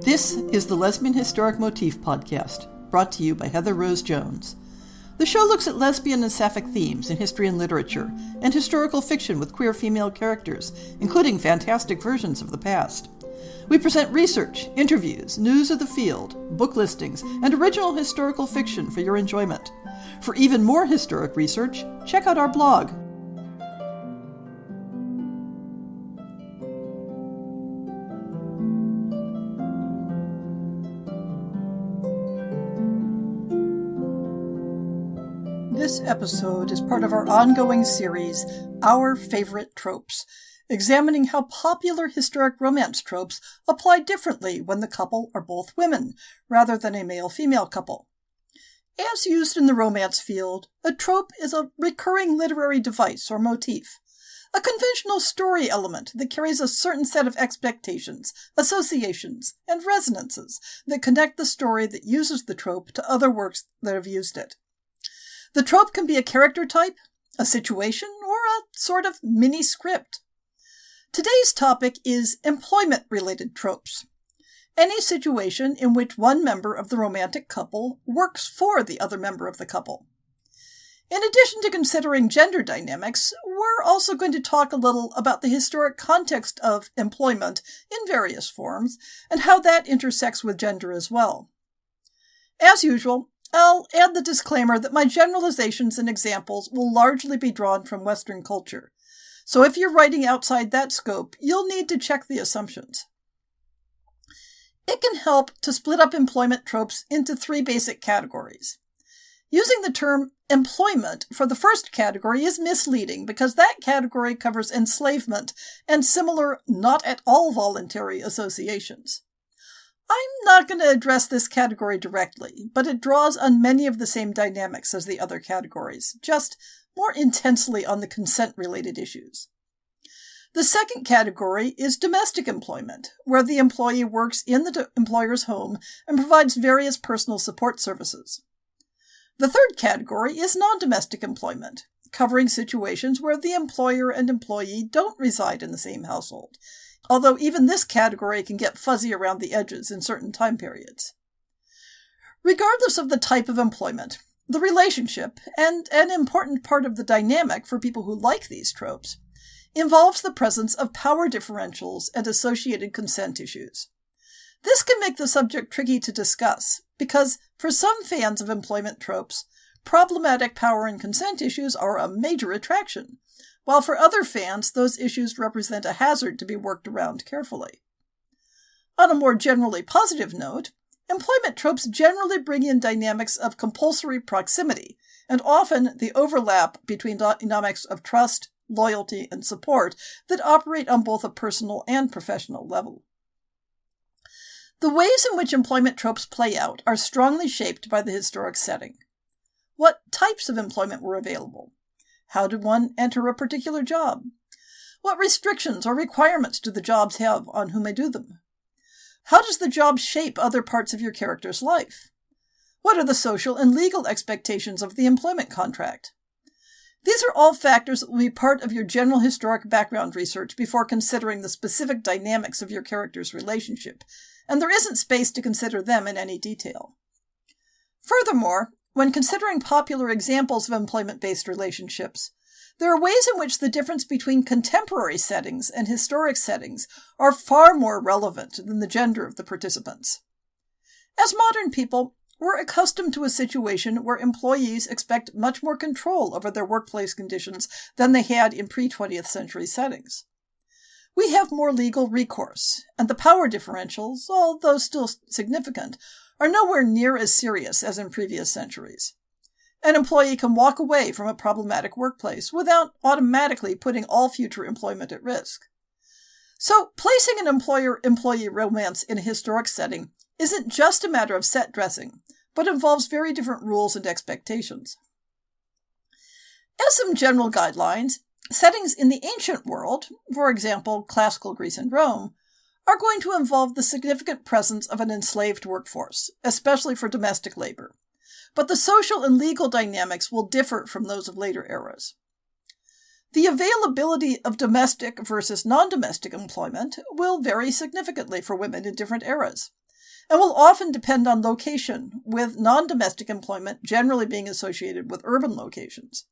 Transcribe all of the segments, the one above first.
This is the Lesbian Historic Motif Podcast, brought to you by Heather Rose Jones. The show looks at lesbian and sapphic themes in history and literature, and historical fiction with queer female characters, including fantastic versions of the past. We present research, interviews, news of the field, book listings, and original historical fiction for your enjoyment. For even more historic research, check out our blog. This episode is part of our ongoing series, Our Favorite Tropes, examining how popular historic romance tropes apply differently when the couple are both women, rather than a male-female couple. As used in the romance field, a trope is a recurring literary device or motif, a conventional story element that carries a certain set of expectations, associations, and resonances that connect the story that uses the trope to other works that have used it. The trope can be a character type, a situation, or a sort of mini-script. Today's topic is employment-related tropes. Any situation in which one member of the romantic couple works for the other member of the couple. In addition to considering gender dynamics, we're also going to talk a little about the historic context of employment in various forms, and how that intersects with gender as well. As usual, I'll add the disclaimer that my generalizations and examples will largely be drawn from Western culture. So if you're writing outside that scope, you'll need to check the assumptions. It can help to split up employment tropes into three basic categories. Using the term employment for the first category is misleading because that category covers enslavement and similar not at all voluntary associations. I'm not going to address this category directly, but it draws on many of the same dynamics as the other categories, just more intensely on the consent-related issues. The second category is domestic employment, where the employee works in the employer's home and provides various personal support services. The third category is non-domestic employment, covering situations where the employer and employee don't reside in the same household, although even this category can get fuzzy around the edges in certain time periods. Regardless of the type of employment, the relationship, and an important part of the dynamic for people who like these tropes, involves the presence of power differentials and associated consent issues. This can make the subject tricky to discuss, because for some fans of employment tropes, problematic power and consent issues are a major attraction, while for other fans, those issues represent a hazard to be worked around carefully. On a more generally positive note, employment tropes generally bring in dynamics of compulsory proximity, and often the overlap between dynamics of trust, loyalty, and support that operate on both a personal and professional level. The ways in which employment tropes play out are strongly shaped by the historic setting. What types of employment were available? How did one enter a particular job? What restrictions or requirements do the jobs have on who may do them? How does the job shape other parts of your character's life? What are the social and legal expectations of the employment contract? These are all factors that will be part of your general historic background research before considering the specific dynamics of your character's relationship, and there isn't space to consider them in any detail. Furthermore, when considering popular examples of employment-based relationships, there are ways in which the difference between contemporary settings and historic settings are far more relevant than the gender of the participants. As modern people, we're accustomed to a situation where employees expect much more control over their workplace conditions than they had in pre-20th century settings. We have more legal recourse, and the power differentials, although still significant, are nowhere near as serious as in previous centuries. An employee can walk away from a problematic workplace without automatically putting all future employment at risk. So, placing an employer-employee romance in a historic setting isn't just a matter of set dressing, but involves very different rules and expectations. As some general guidelines, settings in the ancient world, for example, classical Greece and Rome, are going to involve the significant presence of an enslaved workforce, especially for domestic labor. But the social and legal dynamics will differ from those of later eras. The availability of domestic versus non-domestic employment will vary significantly for women in different eras. and will often depend on location, with non-domestic employment generally being associated with urban locations.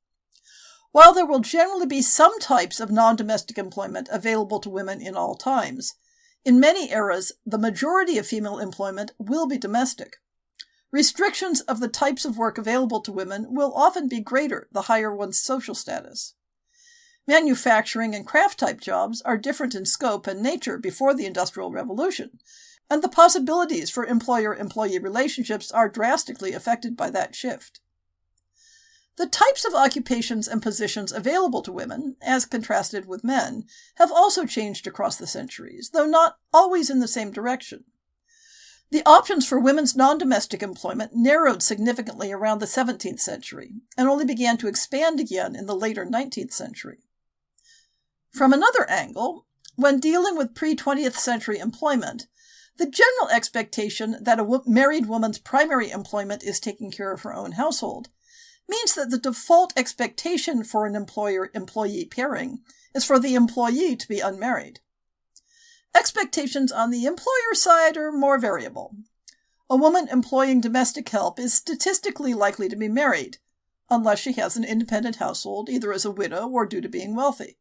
While there will generally be some types of non-domestic employment available to women in all times, in many eras, the majority of female employment will be domestic. Restrictions of the types of work available to women will often be greater the higher one's social status. Manufacturing and craft-type jobs are different in scope and nature before the Industrial Revolution, and the possibilities for employer-employee relationships are drastically affected by that shift. The types of occupations and positions available to women, as contrasted with men, have also changed across the centuries, though not always in the same direction. The options for women's non-domestic employment narrowed significantly around the 17th century, and only began to expand again in the later 19th century. From another angle, when dealing with pre-20th century employment, the general expectation that a married woman's primary employment is taking care of her own household means that the default expectation for an employer-employee pairing is for the employee to be unmarried. Expectations on the employer side are more variable. A woman employing domestic help is statistically likely to be married, unless she has an independent household, either as a widow or due to being wealthy.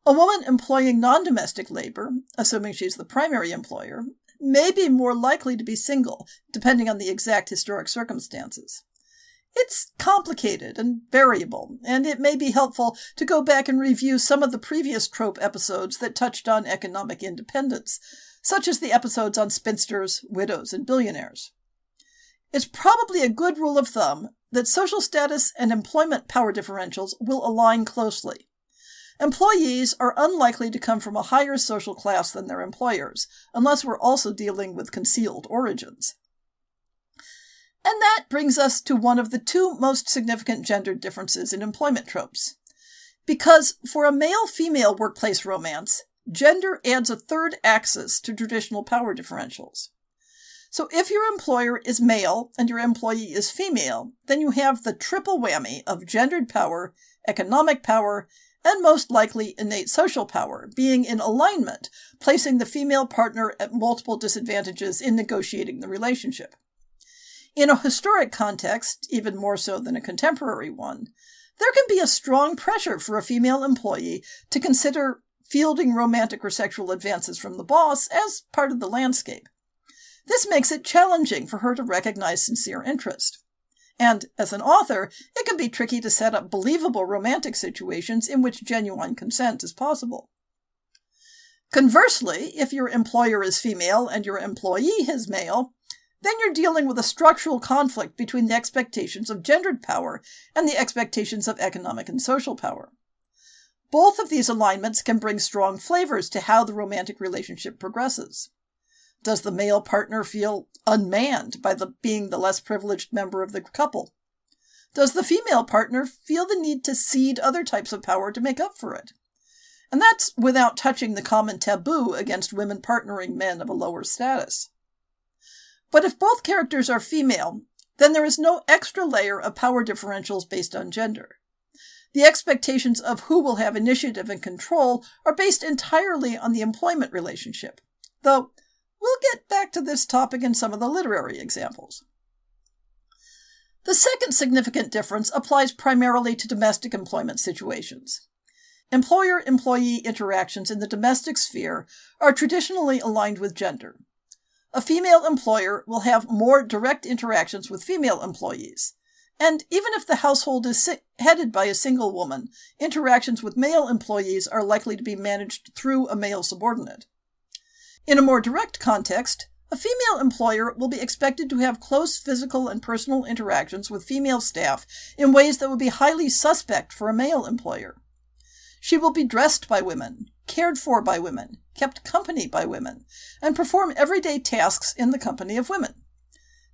A woman employing non-domestic labor, assuming she's the primary employer, may be more likely to be single, depending on the exact historic circumstances. It's complicated and variable, and it may be helpful to go back and review some of the previous trope episodes that touched on economic independence, such as the episodes on spinsters, widows, and billionaires. It's probably a good rule of thumb that social status and employment power differentials will align closely. Employees are unlikely to come from a higher social class than their employers, unless we're also dealing with concealed origins. And that brings us to one of the two most significant gender differences in employment tropes. Because for a male-female workplace romance, gender adds a third axis to traditional power differentials. So if your employer is male and your employee is female, then you have the triple whammy of gendered power, economic power, and most likely innate social power being in alignment, placing the female partner at multiple disadvantages in negotiating the relationship. In a historic context, even more so than a contemporary one, there can be a strong pressure for a female employee to consider fielding romantic or sexual advances from the boss as part of the landscape. This makes it challenging for her to recognize sincere interest. And as an author, it can be tricky to set up believable romantic situations in which genuine consent is possible. Conversely, if your employer is female and your employee is male, then you're dealing with a structural conflict between the expectations of gendered power and the expectations of economic and social power. Both of these alignments can bring strong flavors to how the romantic relationship progresses. Does the male partner feel unmanned by being the less privileged member of the couple? Does the female partner feel the need to cede other types of power to make up for it? And that's without touching the common taboo against women partnering men of a lower status. But if both characters are female, then there is no extra layer of power differentials based on gender. The expectations of who will have initiative and control are based entirely on the employment relationship, though we'll get back to this topic in some of the literary examples. The second significant difference applies primarily to domestic employment situations. Employer-employee interactions in the domestic sphere are traditionally aligned with gender. A female employer will have more direct interactions with female employees, and even if the household is headed by a single woman, interactions with male employees are likely to be managed through a male subordinate. In a more direct context, a female employer will be expected to have close physical and personal interactions with female staff in ways that would be highly suspect for a male employer. She will be dressed by women, cared for by women, kept company by women, and perform everyday tasks in the company of women.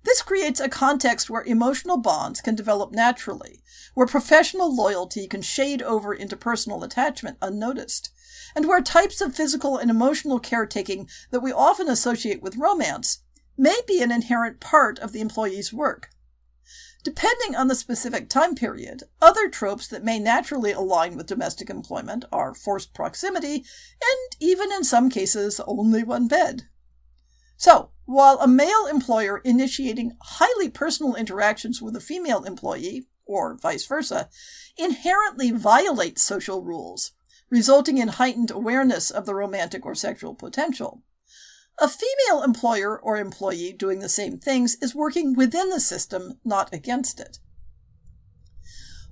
This creates a context where emotional bonds can develop naturally, where professional loyalty can shade over into personal attachment unnoticed, and where types of physical and emotional caretaking that we often associate with romance may be an inherent part of the employee's work. Depending on the specific time period, other tropes that may naturally align with domestic employment are forced proximity and, even in some cases, only one bed. So, while a male employer initiating highly personal interactions with a female employee, or vice versa, inherently violates social rules, resulting in heightened awareness of the romantic or sexual potential, a female employer or employee doing the same things is working within the system, not against it.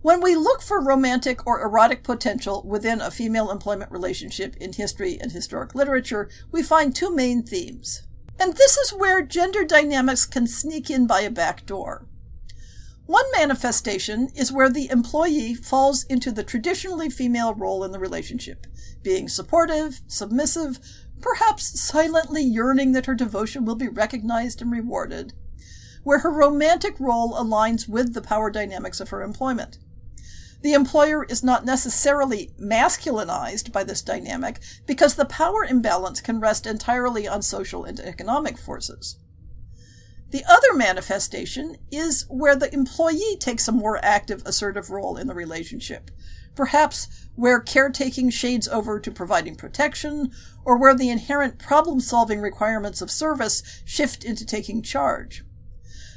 When we look for romantic or erotic potential within a female employment relationship in history and historic literature, we find two main themes. And this is where gender dynamics can sneak in by a back door. One manifestation is where the employee falls into the traditionally female role in the relationship, being supportive, submissive, perhaps silently yearning that her devotion will be recognized and rewarded, where her romantic role aligns with the power dynamics of her employment. The employer is not necessarily masculinized by this dynamic because the power imbalance can rest entirely on social and economic forces. The other manifestation is where the employee takes a more active, assertive role in the relationship, perhaps where caretaking shades over to providing protection, or where the inherent problem-solving requirements of service shift into taking charge.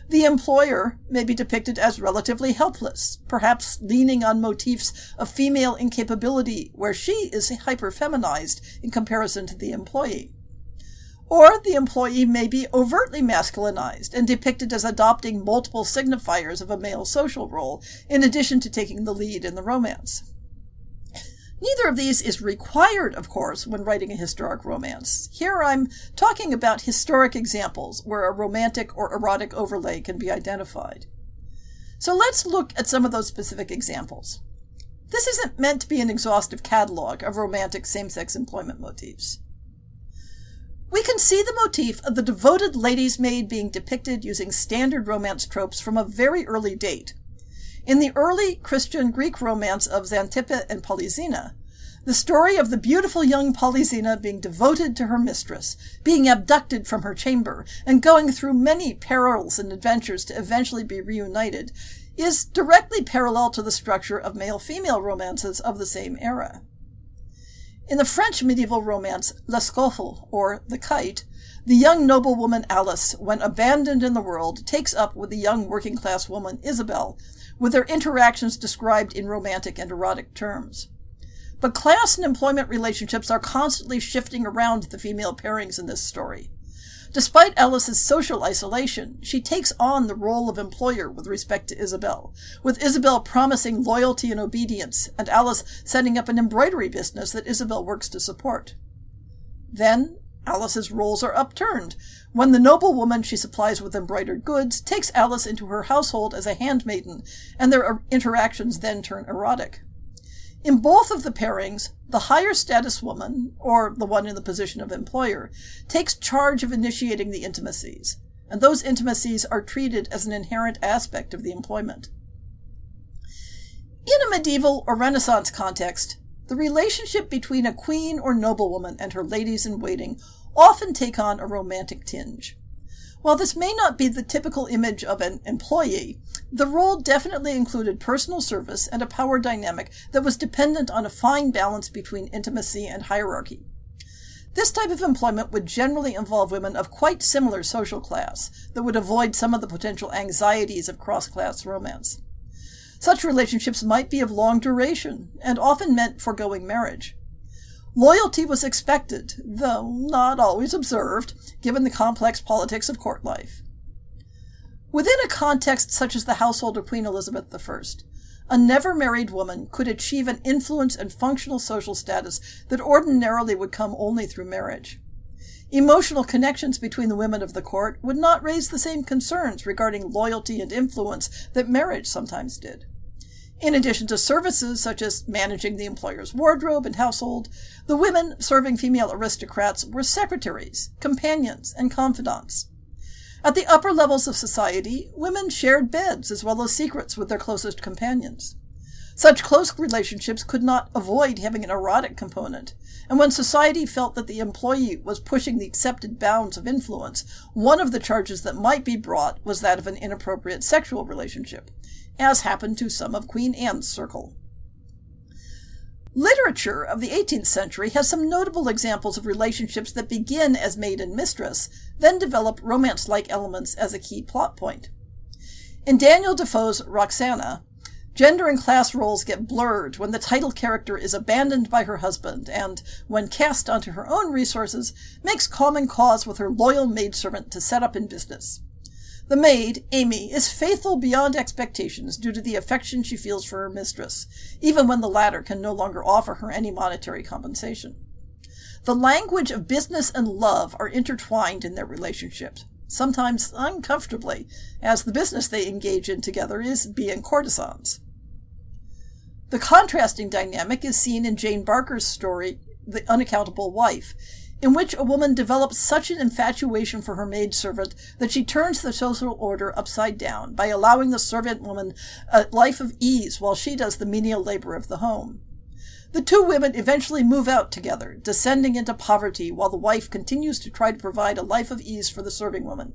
The employer may be depicted as relatively helpless, perhaps leaning on motifs of female incapability where she is hyper-feminized in comparison to the employee. Or the employee may be overtly masculinized and depicted as adopting multiple signifiers of a male social role, in addition to taking the lead in the romance. Neither of these is required, of course, when writing a historic romance. Here I'm talking about historic examples where a romantic or erotic overlay can be identified. So let's look at some of those specific examples. This isn't meant to be an exhaustive catalog of romantic same-sex employment motifs. We can see the motif of the devoted lady's maid being depicted using standard romance tropes from a very early date. In the early Christian Greek romance of Xanthippe and Polysena, the story of the beautiful young Polysena being devoted to her mistress, being abducted from her chamber, and going through many perils and adventures to eventually be reunited, is directly parallel to the structure of male-female romances of the same era. In the French medieval romance L'Escofle, or The Kite, the young noblewoman Alice, when abandoned in the world, takes up with the young working-class woman Isabel, with their interactions described in romantic and erotic terms. But class and employment relationships are constantly shifting around the female pairings in this story. Despite Alice's social isolation, she takes on the role of employer with respect to Isabel, with Isabel promising loyalty and obedience, and Alice setting up an embroidery business that Isabel works to support. Then, Alice's roles are upturned, when the noblewoman she supplies with embroidered goods takes Alice into her household as a handmaiden, and their interactions then turn erotic. In both of the pairings, the higher status woman, or the one in the position of employer, takes charge of initiating the intimacies, and those intimacies are treated as an inherent aspect of the employment. In a medieval or Renaissance context, the relationship between a queen or noblewoman and her ladies-in-waiting often take on a romantic tinge. While this may not be the typical image of an employee, the role definitely included personal service and a power dynamic that was dependent on a fine balance between intimacy and hierarchy. This type of employment would generally involve women of quite similar social class that would avoid some of the potential anxieties of cross-class romance. Such relationships might be of long duration and often meant foregoing marriage. Loyalty was expected, though not always observed, given the complex politics of court life. Within a context such as the household of Queen Elizabeth I, a never-married woman could achieve an influence and functional social status that ordinarily would come only through marriage. Emotional connections between the women of the court would not raise the same concerns regarding loyalty and influence that marriage sometimes did. In addition to services such as managing the employer's wardrobe and household, the women serving female aristocrats were secretaries, companions, and confidants. At the upper levels of society, women shared beds as well as secrets with their closest companions. Such close relationships could not avoid having an erotic component, and when society felt that the employee was pushing the accepted bounds of influence, one of the charges that might be brought was that of an inappropriate sexual relationship, as happened to some of Queen Anne's circle. Literature of the 18th century has some notable examples of relationships that begin as maid and mistress, then develop romance-like elements as a key plot point. In Daniel Defoe's Roxana, gender and class roles get blurred when the title character is abandoned by her husband and, when cast onto her own resources, makes common cause with her loyal maidservant to set up in business. The maid, Amy, is faithful beyond expectations due to the affection she feels for her mistress, even when the latter can no longer offer her any monetary compensation. The language of business and love are intertwined in their relationships, sometimes uncomfortably, as the business they engage in together is being courtesans. The contrasting dynamic is seen in Jane Barker's story, The Unaccountable Wife, in which a woman develops such an infatuation for her maidservant that she turns the social order upside down by allowing the servant woman a life of ease while she does the menial labor of the home. The two women eventually move out together, descending into poverty while the wife continues to try to provide a life of ease for the serving woman.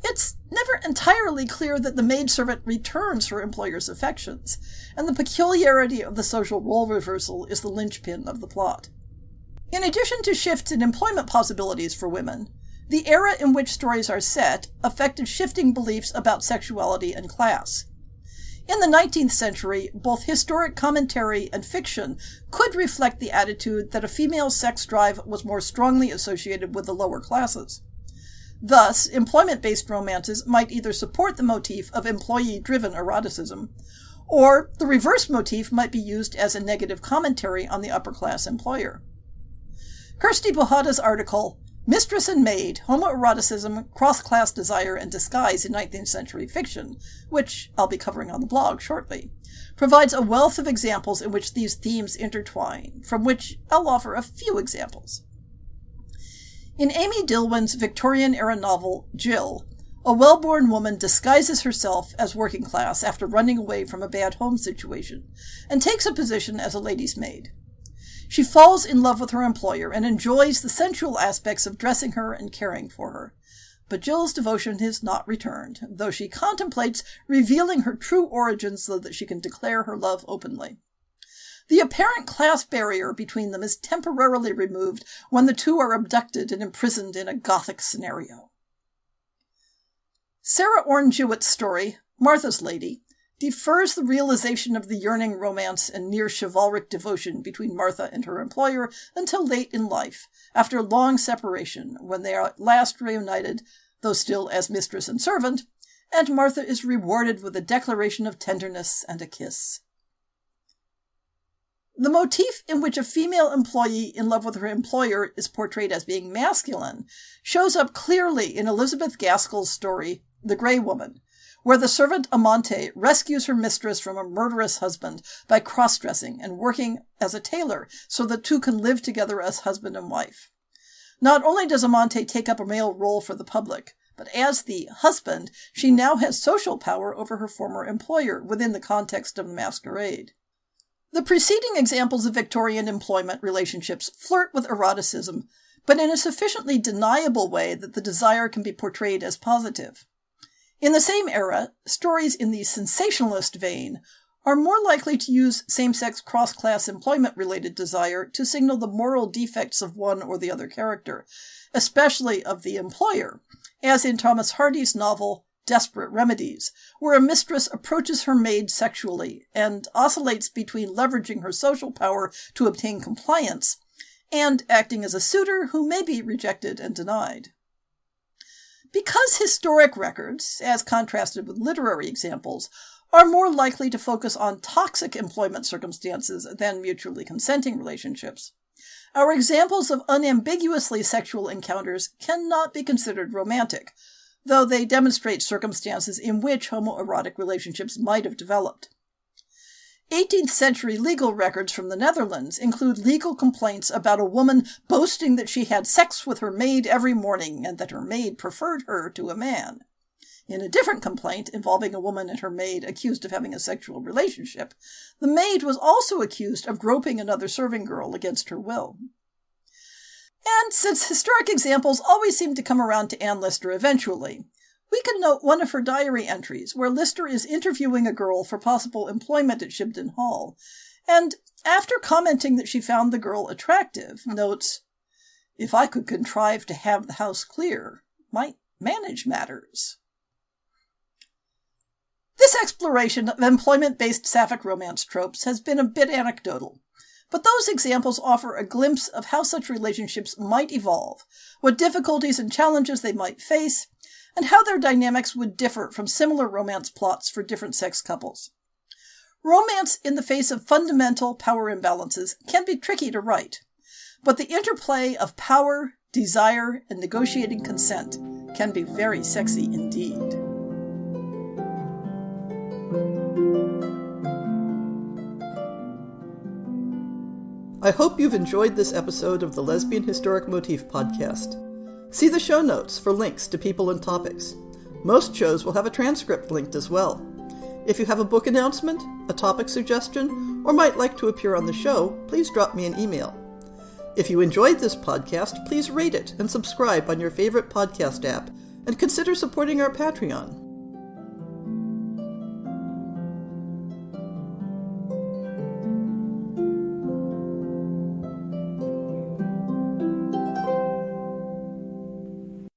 It's never entirely clear that the maidservant returns her employer's affections, and the peculiarity of the social role reversal is the linchpin of the plot. In addition to shifts in employment possibilities for women, the era in which stories are set affected shifting beliefs about sexuality and class. In the 19th century, both historic commentary and fiction could reflect the attitude that a female sex drive was more strongly associated with the lower classes. Thus, employment-based romances might either support the motif of employee-driven eroticism, or the reverse motif might be used as a negative commentary on the upper-class employer. Kirsty Bohada's article, Mistress and Maid, Homoeroticism, Cross-Class Desire, and Disguise in 19th Century Fiction, which I'll be covering on the blog shortly, provides a wealth of examples in which these themes intertwine, from which I'll offer a few examples. In Amy Dillwyn's Victorian-era novel, Jill, a well-born woman disguises herself as working class after running away from a bad home situation, and takes a position as a lady's maid. She falls in love with her employer and enjoys the sensual aspects of dressing her and caring for her. But Jill's devotion is not returned, though she contemplates revealing her true origins so that she can declare her love openly. The apparent class barrier between them is temporarily removed when the two are abducted and imprisoned in a Gothic scenario. Sarah Orne Jewett's story, Martha's Lady, defers the realization of the yearning romance and near chivalric devotion between Martha and her employer until late in life, after a long separation, when they are at last reunited, though still as mistress and servant, and Martha is rewarded with a declaration of tenderness and a kiss. The motif in which a female employee in love with her employer is portrayed as being masculine shows up clearly in Elizabeth Gaskell's story, The Grey Woman, where the servant Amante rescues her mistress from a murderous husband by cross-dressing and working as a tailor so the two can live together as husband and wife. Not only does Amante take up a male role for the public, but as the husband, she now has social power over her former employer within the context of the masquerade. The preceding examples of Victorian employment relationships flirt with eroticism, but in a sufficiently deniable way that the desire can be portrayed as positive. In the same era, stories in the sensationalist vein are more likely to use same-sex cross-class employment-related desire to signal the moral defects of one or the other character, especially of the employer, as in Thomas Hardy's novel Desperate Remedies, where a mistress approaches her maid sexually and oscillates between leveraging her social power to obtain compliance and acting as a suitor who may be rejected and denied. Because historic records, as contrasted with literary examples, are more likely to focus on toxic employment circumstances than mutually consenting relationships, our examples of unambiguously sexual encounters cannot be considered romantic, though they demonstrate circumstances in which homoerotic relationships might have developed. 18th century legal records from the Netherlands include legal complaints about a woman boasting that she had sex with her maid every morning and that her maid preferred her to a man. In a different complaint involving a woman and her maid accused of having a sexual relationship, the maid was also accused of groping another serving girl against her will. And since historic examples always seem to come around to Anne Lister eventually, we can note one of her diary entries where Lister is interviewing a girl for possible employment at Shibden Hall, And after commenting that she found the girl attractive, notes, "If I could contrive to have the house clear, might manage matters." This exploration of employment-based sapphic romance tropes has been a bit anecdotal, but those examples offer a glimpse of how such relationships might evolve, what difficulties and challenges they might face, and how their dynamics would differ from similar romance plots for different sex couples. Romance in the face of fundamental power imbalances can be tricky to write, but the interplay of power, desire, and negotiating consent can be very sexy indeed. I hope you've enjoyed this episode of the Lesbian Historic Motif Podcast. See the show notes for links to people and topics. Most shows will have a transcript linked as well. If you have a book announcement, a topic suggestion, or might like to appear on the show, please drop me an email. If you enjoyed this podcast, please rate it and subscribe on your favorite podcast app, and consider supporting our Patreon.